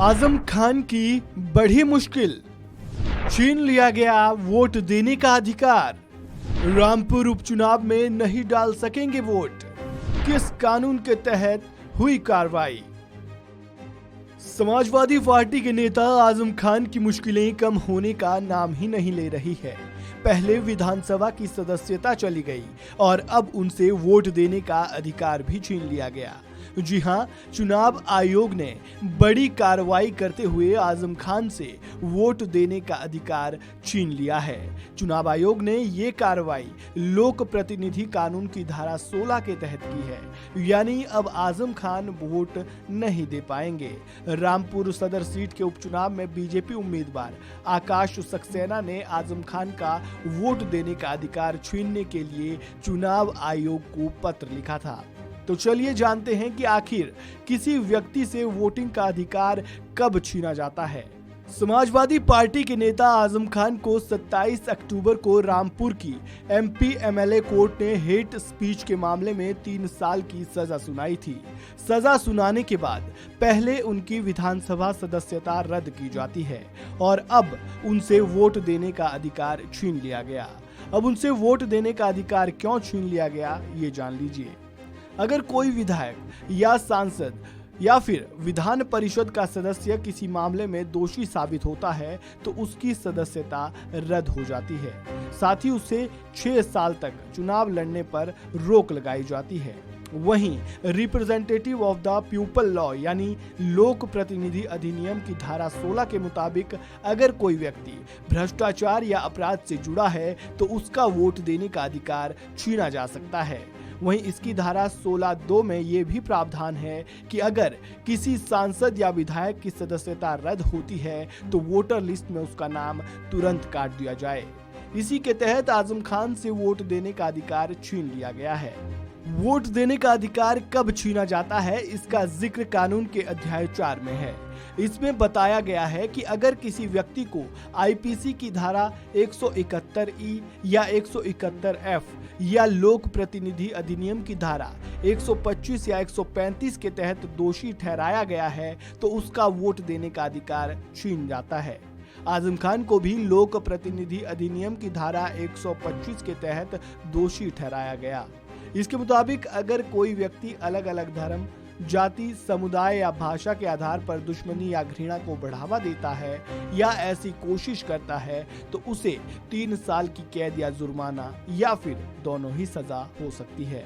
आजम खान की बड़ी मुश्किल, छीन लिया गया वोट देने का अधिकार। रामपुर उपचुनाव में नहीं डाल सकेंगे वोट, किस कानून के तहत हुई कार्रवाई। समाजवादी पार्टी के नेता आजम खान की मुश्किलें कम होने का नाम ही नहीं ले रही है। पहले विधानसभा की सदस्यता चली गई और अब उनसे वोट देने का अधिकार भी छीन लिया गया। जी हां, चुनाव आयोग ने बड़ी कार्रवाई करते हुए आजम खान से वोट देने का अधिकार छीन लिया है। चुनाव आयोग ने ये कार्रवाई लोक प्रतिनिधि कानून की धारा 16 के तहत की है, यानी अब आजम खान वोट नहीं दे पाएंगे। रामपुर सदर सीट के उपचुनाव में बीजेपी उम्मीदवार आकाश सक्सेना ने आजम खान का वोट देने का अधिकार छीनने के लिए चुनाव आयोग को पत्र लिखा था। तो चलिए जानते हैं कि आखिर किसी व्यक्ति से वोटिंग का अधिकार कब छीना जाता है। समाजवादी पार्टी के नेता आजम खान को 27 अक्टूबर को रामपुर की एमपी एमएलए कोर्ट ने हेट स्पीच के मामले में 3 साल की सजा सुनाई थी। सजा सुनाने के बाद पहले उनकी विधानसभा सदस्यता रद्द की जाती है और अब उनसे वोट देने का अधिकार छीन लिया गया। अब उनसे वोट देने का अधिकार क्यों छीन लिया गया, ये जान लीजिए। अगर कोई विधायक या सांसद या फिर विधान परिषद का सदस्य किसी मामले में दोषी साबित होता है तो उसकी सदस्यता रद्द हो जाती है। साथ ही उसे 6 साल तक चुनाव लड़ने पर रोक लगाई जाती है। वहीं representative of the people law यानी लोक प्रतिनिधि अधिनियम की धारा 16 के मुताबिक अगर कोई व्यक्ति भ्रष्टाचार या अपराध से जुड़ा है तो उसका वोट देने का अधिकार छीना जा सकता है। वहीं इसकी धारा 16(2) में ये भी प्रावधान है कि अगर किसी सांसद या विधायक की सदस्यता रद्द होती है तो वोटर लिस्ट में उसका नाम तुरंत काट दिया जाए। इसी के तहत आजम खान से वोट देने का अधिकार छीन लिया गया है। वोट देने का अधिकार कब छीना जाता है, इसका जिक्र कानून के अध्याय 4 में है। इसमें बताया गया है कि अगर किसी व्यक्ति को आईपीसी की धारा 171(e) या 171(f) या लोक प्रतिनिधि अधिनियम की धारा 125 या 135 के तहत दोषी ठहराया गया है तो उसका वोट देने का अधिकार छीन जाता है। आजम खान को भी लोक प्रतिनिधि अधिनियम की धारा 125 के तहत दोषी ठहराया गया। इसके मुताबिक अगर कोई व्यक्ति अलग अलग धर्म, जाति, समुदाय या भाषा के आधार पर दुश्मनी या घृणा को बढ़ावा देता है या ऐसी कोशिश करता है तो उसे 3 साल की कैद या जुर्माना या फिर दोनों ही सजा हो सकती है।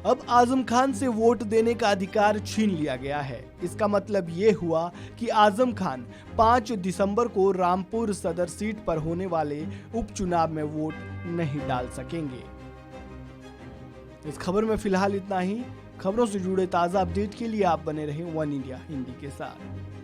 अब आजम खान से वोट देने का अधिकार छीन लिया गया है। इसका मतलब ये हुआ कि आजम खान 5 दिसंबर को रामपुर सदर सीट पर होने वाले उपचुनाव में वोट नहीं डाल सकेंगे। इस खबर में फिलहाल इतना ही। खबरों से जुड़े ताज़ा अपडेट के लिए आप बने रहें वन इंडिया हिंदी के साथ।